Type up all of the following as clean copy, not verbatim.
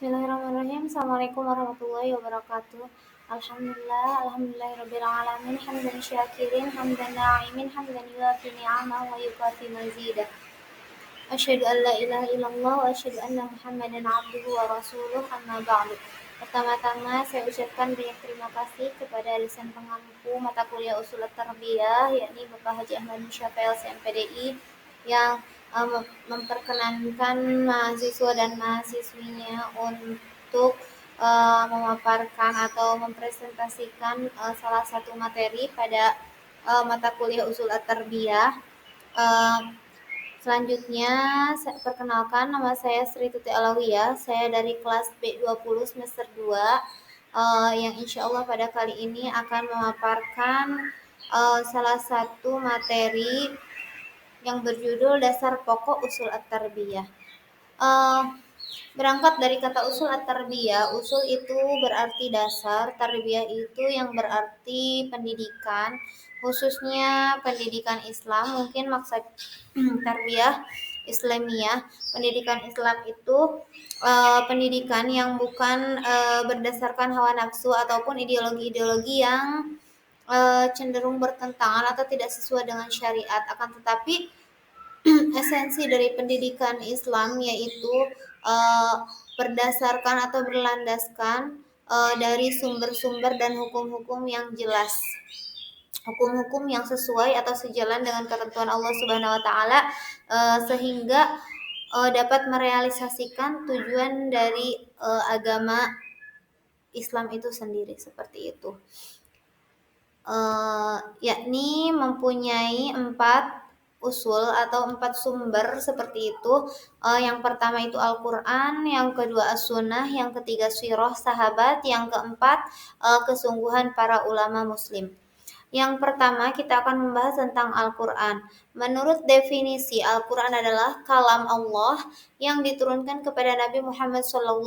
Bismillahirrahmanirrahim. Assalamualaikum warahmatullahi wabarakatuh. Alhamdulillahirabbil alamin. Hamdan syakirin, hamdan na'imin, hamdan yuwafi ni'amahu wa yukafi mazidah. Asyhadu an la ilaha illallah wa asyhadu anna Muhammadan abduhu wa rasuluh, amma ba'du. Pertama-tama saya ucapkan banyak terima kasih kepada dosen pengampu mata kuliah Ushul At-Tarbiyah, yakni Bapak Haji Ahmad Musyafa LCMPDI, yang memperkenankan mahasiswa dan mahasiswinya untuk memaparkan atau mempresentasikan salah satu materi pada mata kuliah Ushul At-Tarbiyah. Selanjutnya, saya perkenalkan, nama saya Sri Tuti Alawiyah. Saya dari kelas B20 semester 2, yang insya Allah pada kali ini akan memaparkan salah satu materi yang berjudul Dasar Pokok Ushul At-Tarbiyah. Berangkat dari kata usul at-tarbiyah, usul itu berarti dasar, tarbiyah itu yang berarti pendidikan, khususnya pendidikan Islam. Mungkin maksud tarbiyah Islamiyah, pendidikan Islam itu pendidikan yang bukan berdasarkan hawa nafsu ataupun ideologi-ideologi yang cenderung bertentangan atau tidak sesuai dengan syariat. Akan tetapi esensi dari pendidikan Islam yaitu berdasarkan atau berlandaskan dari sumber-sumber dan hukum-hukum yang jelas, hukum-hukum yang sesuai atau sejalan dengan ketentuan Allah Subhanahu wa taala, sehingga dapat merealisasikan tujuan dari agama Islam itu sendiri, seperti itu. Yakni mempunyai 4 usul atau 4 sumber seperti itu. Yang pertama itu Al-Quran, yang kedua As-Sunnah, yang ketiga Sirah sahabat, yang keempat kesungguhan para ulama muslim. Yang pertama kita akan membahas tentang Al-Quran. Menurut definisi, Al-Quran adalah kalam Allah yang diturunkan kepada Nabi Muhammad SAW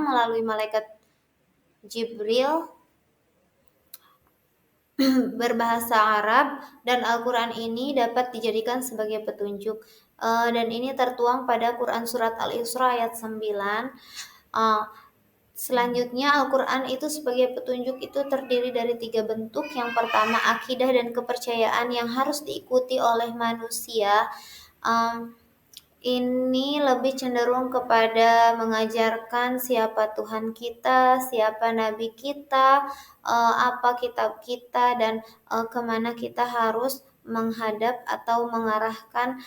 melalui malaikat Jibril berbahasa Arab, dan Al-Quran ini dapat dijadikan sebagai petunjuk, dan ini tertuang pada Quran Surat Al-Isra ayat 9. Selanjutnya Al-Quran itu sebagai petunjuk itu terdiri dari 3 bentuk. Yang pertama akidah dan kepercayaan yang harus diikuti oleh manusia. Ini lebih cenderung kepada mengajarkan siapa Tuhan kita, siapa Nabi kita, apa kitab kita, dan kemana kita harus menghadap atau mengarahkan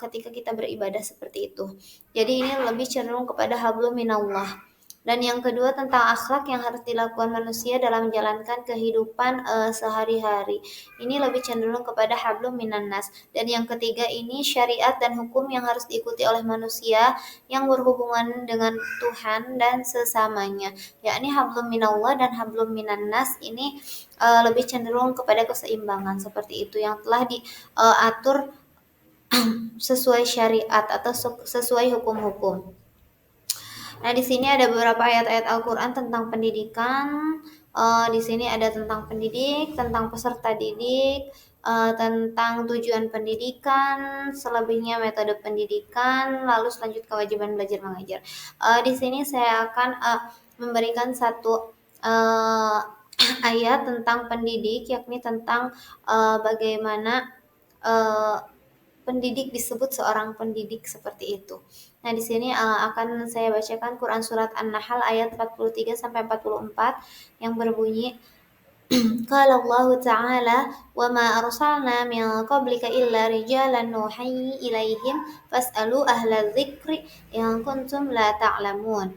ketika kita beribadah, seperti itu. Jadi ini lebih cenderung kepada hablum minallah. Dan yang kedua tentang akhlak yang harus dilakukan manusia dalam menjalankan kehidupan sehari-hari. Ini lebih cenderung kepada hablum minannas. Dan yang ketiga ini syariat dan hukum yang harus diikuti oleh manusia yang berhubungan dengan Tuhan dan sesamanya, yakni hablum minallah dan hablum minannas. Ini lebih cenderung kepada keseimbangan, seperti itu, yang telah diatur sesuai syariat atau sesuai hukum-hukum. Nah, di sini ada beberapa ayat-ayat Al-Quran tentang pendidikan. Di sini ada tentang pendidik, tentang peserta didik, tentang tujuan pendidikan, selebihnya metode pendidikan, lalu selanjut kewajiban belajar mengajar. Di sini saya akan memberikan satu ayat tentang pendidik, yakni tentang bagaimana pendidik disebut seorang pendidik, seperti itu. Nah, di sini akan saya bacakan Quran surat An-Nahl ayat 43 sampai 44 yang berbunyi Qala Allah Ta'ala wa ma arsalna min qablika illa rijalan nuhi ilaihim fas'alu ahla dzikri in kuntum la ta'lamun.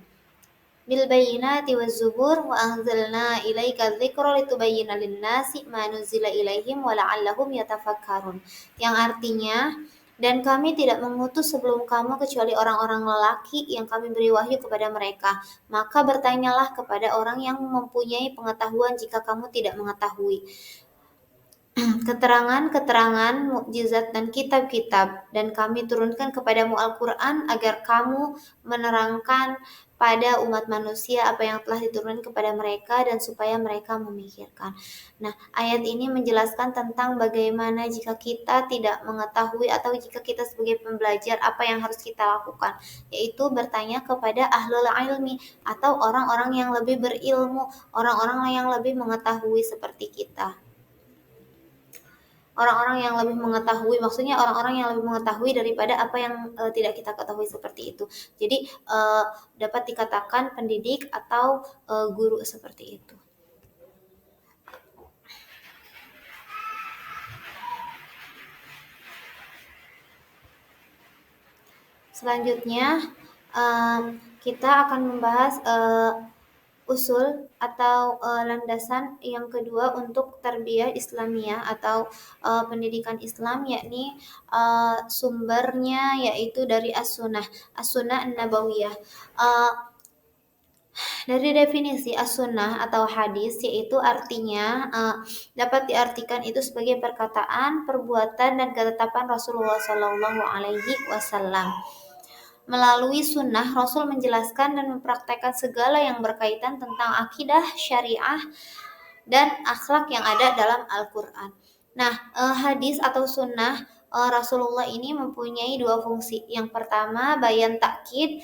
Bil bayyinati waz zubur wa anzalna ilaika dzikra litubayyana lin-nasi ma nuzila ilaihim wa la'allahum yatafakkarun. Yang artinya, dan kami tidak mengutus sebelum kamu kecuali orang-orang lelaki yang kami beri wahyu kepada mereka. Maka bertanyalah kepada orang yang mempunyai pengetahuan jika kamu tidak mengetahui. keterangan-keterangan, mukjizat dan kitab-kitab, dan kami turunkan kepadamu Al-Quran agar kamu menerangkan pada umat manusia apa yang telah diturunkan kepada mereka dan supaya mereka memikirkan. Nah, ayat ini menjelaskan tentang bagaimana jika kita tidak mengetahui atau jika kita sebagai pembelajar apa yang harus kita lakukan, yaitu bertanya kepada ahlul ilmi atau orang-orang yang lebih berilmu, orang-orang yang lebih mengetahui seperti kita. Orang-orang yang lebih mengetahui, maksudnya orang-orang yang lebih mengetahui daripada apa yang tidak kita ketahui seperti itu. Jadi dapat dikatakan pendidik atau guru seperti itu. Selanjutnya kita akan membahas usul atau landasan yang kedua untuk tarbiyah Islamiyah atau pendidikan Islam, yakni sumbernya yaitu dari as-sunnah an-nabawiyah. Dari definisi as-sunnah atau hadis, yaitu artinya dapat diartikan itu sebagai perkataan, perbuatan dan ketetapan Rasulullah Shallallahu Alaihi Wasallam. Melalui sunnah, Rasul menjelaskan dan mempraktekkan segala yang berkaitan tentang akidah, syariah, dan akhlak yang ada dalam Al-Quran. Nah, hadis atau sunnah Rasulullah ini mempunyai dua fungsi. Yang pertama, bayan takkid,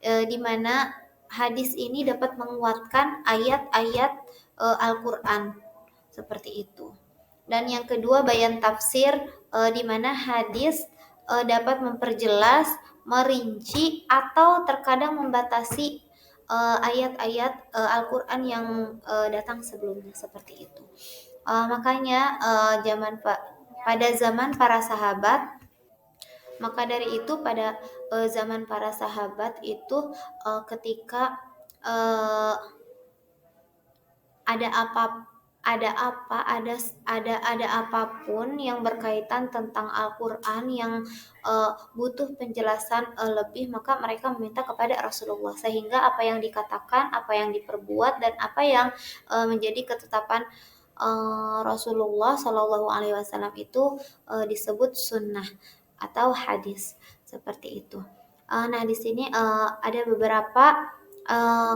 di mana hadis ini dapat menguatkan ayat-ayat Al-Quran seperti itu. Dan yang kedua, bayan tafsir, di mana hadis dapat memperjelas, merinci, atau terkadang membatasi ayat-ayat Al-Quran yang datang sebelumnya seperti itu. Makanya pada zaman para sahabat, maka dari itu pada zaman para sahabat itu ketika ada apapun yang berkaitan tentang Al-Quran yang butuh penjelasan lebih, maka mereka meminta kepada Rasulullah, sehingga apa yang dikatakan, apa yang diperbuat, dan apa yang menjadi ketetapan Rasulullah Shallallahu Alaihi Wasallam itu disebut sunnah atau hadis seperti itu. Nah, di sini ada beberapa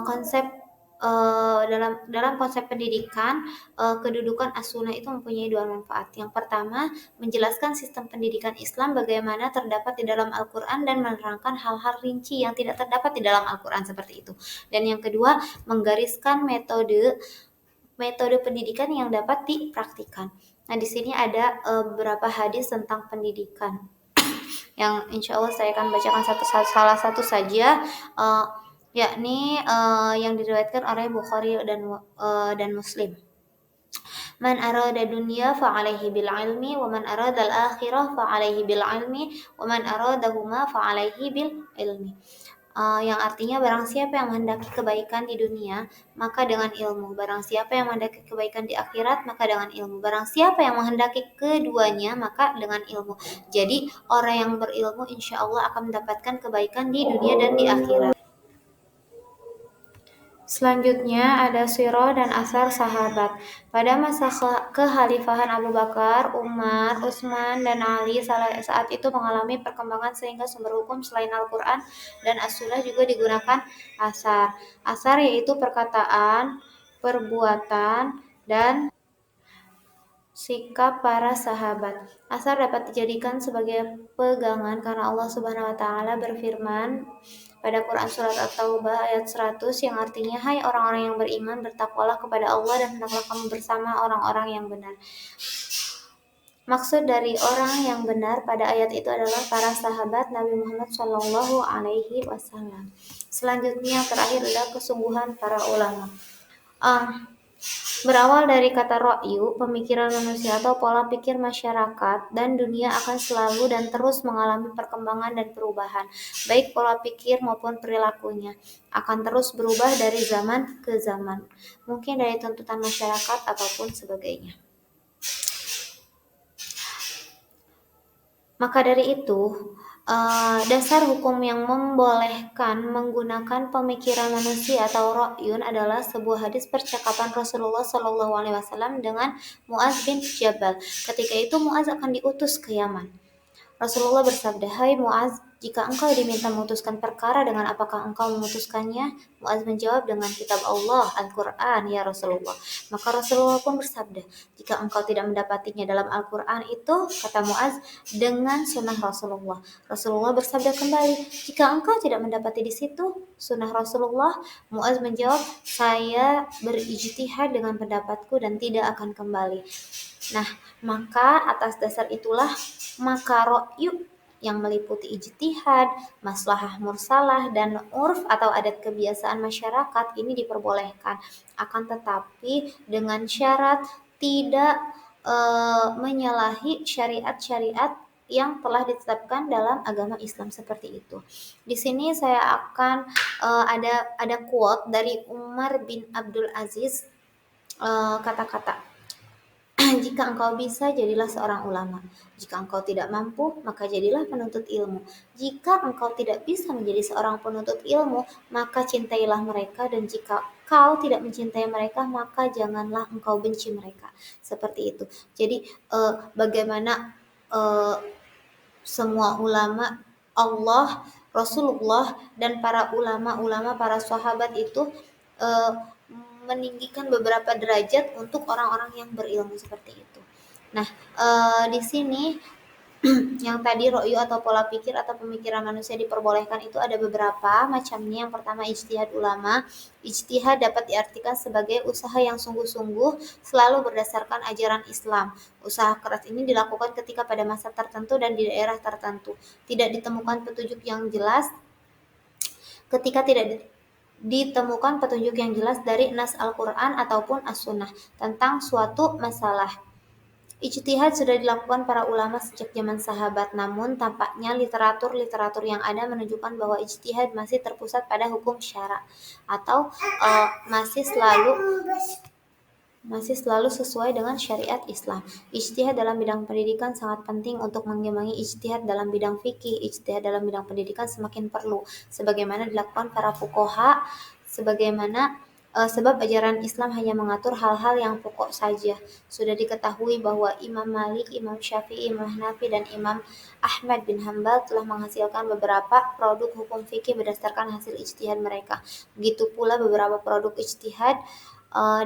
konsep dalam konsep pendidikan. Kedudukan as-sunnah itu mempunyai dua manfaat. Yang pertama, menjelaskan sistem pendidikan Islam bagaimana terdapat di dalam Al-Quran dan menerangkan hal-hal rinci yang tidak terdapat di dalam Al-Quran seperti itu. Dan yang kedua, menggariskan metode pendidikan yang dapat dipraktikkan. Nah, di sini ada beberapa hadis tentang pendidikan yang insya Allah saya akan bacakan salah satu saja, yakni yang diriwayatkan oleh Bukhari dan Muslim. Man arada dunya fa alaihi bil ilmi wa man arada al akhirah fa alaihi bil ilmi wa man aradahuma fa alaihi bil ilmi. Yang artinya barang siapa yang menghendaki kebaikan di dunia maka dengan ilmu, barang siapa yang menghendaki kebaikan di akhirat maka dengan ilmu, barang siapa yang menghendaki keduanya maka dengan ilmu. Jadi orang yang berilmu insya Allah akan mendapatkan kebaikan di dunia dan di akhirat. Selanjutnya ada sirah dan asar sahabat. Pada masa kekhalifahan Abu Bakar, Umar, Utsman, dan Ali saat itu mengalami perkembangan sehingga sumber hukum selain Al-Quran dan As-Sunnah juga digunakan asar. Asar yaitu perkataan, perbuatan, dan sikap para sahabat. Asar dapat dijadikan sebagai pegangan karena Allah Subhanahu wa taala berfirman pada Quran surat At-Taubah ayat 100 yang artinya, hai orang-orang yang beriman, bertakwalah kepada Allah dan hendaklah kamu bersama orang-orang yang benar. Maksud dari orang yang benar pada ayat itu adalah para sahabat Nabi Muhammad Shallallahu Alaihi Wasallam. Selanjutnya yang terakhir adalah kesungguhan para ulama. Berawal dari kata ra'yu, pemikiran manusia atau pola pikir masyarakat dan dunia akan selalu dan terus mengalami perkembangan dan perubahan. Baik pola pikir maupun perilakunya akan terus berubah dari zaman ke zaman. Mungkin dari tuntutan masyarakat ataupun sebagainya. Maka dari itu, Dasar hukum yang membolehkan menggunakan pemikiran manusia atau ra'yun adalah sebuah hadis percakapan Rasulullah SAW dengan Mu'adz bin Jabal. Ketika itu Mu'adz akan diutus ke Yaman. Rasulullah bersabda, "Hai Mu'adz, jika engkau diminta memutuskan perkara, dengan apakah engkau memutuskannya?" Mu'adz menjawab, "Dengan kitab Allah, Al-Quran, ya Rasulullah." Maka Rasulullah pun bersabda, "Jika engkau tidak mendapatinya dalam Al-Quran itu," kata Mu'adz, "dengan sunnah Rasulullah." Rasulullah bersabda kembali, "Jika engkau tidak mendapati di situ sunnah Rasulullah," Mu'adz menjawab, "Saya berijtihad dengan pendapatku dan tidak akan kembali." Nah, maka atas dasar itulah maka ra'yu yang meliputi ijtihad, maslahah mursalah, dan urf atau adat kebiasaan masyarakat ini diperbolehkan. Akan tetapi dengan syarat tidak menyalahi syariat-syariat yang telah ditetapkan dalam agama Islam seperti itu. Di sini saya akan ada quote dari Umar bin Abdul Aziz, kata-kata, "Jika engkau bisa, jadilah seorang ulama. Jika engkau tidak mampu, maka jadilah penuntut ilmu. Jika engkau tidak bisa menjadi seorang penuntut ilmu, maka cintailah mereka, dan jika kau tidak mencintai mereka, maka janganlah engkau benci mereka." Seperti itu. Jadi bagaimana eh, semua ulama Allah, Rasulullah, dan para ulama-ulama, para sahabat itu eh, meninggikan beberapa derajat untuk orang-orang yang berilmu seperti itu. Nah, di sini yang tadi ro'yu atau pola pikir atau pemikiran manusia diperbolehkan itu ada beberapa macamnya. Yang pertama, ijtihad ulama. Ijtihad dapat diartikan sebagai usaha yang sungguh-sungguh selalu berdasarkan ajaran Islam. Usaha keras ini dilakukan ketika pada masa tertentu dan di daerah tertentu. Tidak ditemukan petunjuk yang jelas ketika tidak ditemukan petunjuk yang jelas dari nas Al-Quran ataupun As-Sunnah tentang suatu masalah. Ijtihad sudah dilakukan para ulama sejak zaman sahabat, namun tampaknya literatur-literatur yang ada menunjukkan bahwa ijtihad masih terpusat pada hukum syara atau masih selalu sesuai dengan syariat Islam. Ijtihad dalam bidang pendidikan sangat penting untuk mengimbangi ijtihad dalam bidang fikih. Ijtihad dalam bidang pendidikan semakin perlu, sebagaimana dilakukan para fuqaha, sebab ajaran Islam hanya mengatur hal-hal yang pokok saja. Sudah diketahui bahwa Imam Malik, Imam Syafi'i, Imam Hanafi, dan Imam Ahmad bin Hambal telah menghasilkan beberapa produk hukum fikih berdasarkan hasil ijtihad mereka. Begitu pula beberapa produk ijtihad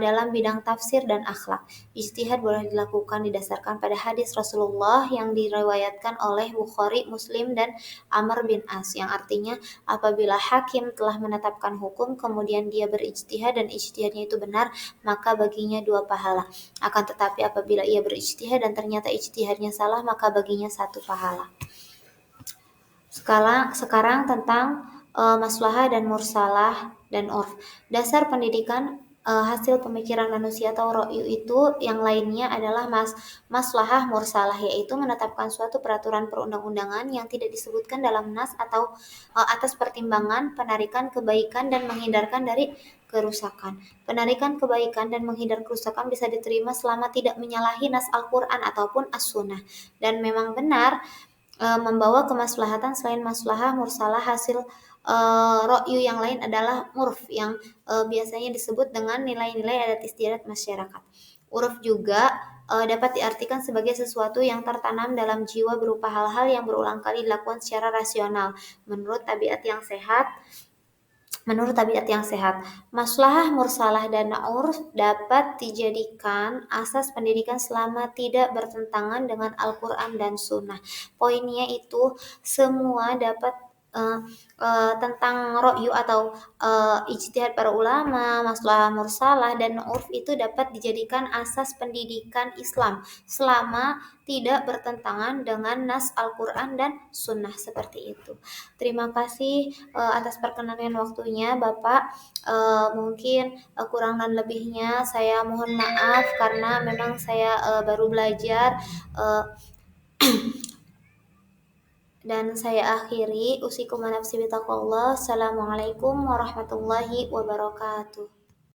dalam bidang tafsir dan akhlak. Ijtihad boleh dilakukan didasarkan pada hadis Rasulullah yang diriwayatkan oleh Bukhari, Muslim, dan Amr bin As, yang artinya apabila hakim telah menetapkan hukum kemudian dia berijtihad dan ijtihadnya itu benar, maka baginya 2 pahala. Akan tetapi apabila ia berijtihad dan ternyata ijtihadnya salah, maka baginya 1 pahala. Sekarang tentang maslahah dan mursalah dan urf. Dasar pendidikan hasil pemikiran manusia atau ro'yu itu yang lainnya adalah maslahah mursalah, yaitu menetapkan suatu peraturan perundang-undangan yang tidak disebutkan dalam nas atau atas pertimbangan penarikan kebaikan dan menghindarkan dari kerusakan. Penarikan kebaikan dan menghindar kerusakan bisa diterima selama tidak menyalahi nas Al-Quran ataupun As-Sunnah, dan memang benar membawa kemaslahatan. Selain maslahah mursalah, hasil ro'yu yang lain adalah urf yang biasanya disebut dengan nilai-nilai adat istiadat masyarakat. Urf juga dapat diartikan sebagai sesuatu yang tertanam dalam jiwa berupa hal-hal yang berulang kali dilakukan secara rasional menurut tabiat yang sehat. Maslahah mursalah dan urf dapat dijadikan asas pendidikan selama tidak bertentangan dengan Al-Quran dan Sunnah. Poinnya itu semua dapat tentang ro'yu atau ijtihad para ulama, maslahah mursalah, dan urf itu dapat dijadikan asas pendidikan Islam selama tidak bertentangan dengan nas Al-Quran dan Sunnah seperti itu. Terima kasih atas perkenan waktunya Bapak. Mungkin kurang dan lebihnya saya mohon maaf karena memang saya baru belajar. Dan saya akhiri, usikum wa nafsi bitaqwallah. Assalamualaikum warahmatullahi wabarakatuh.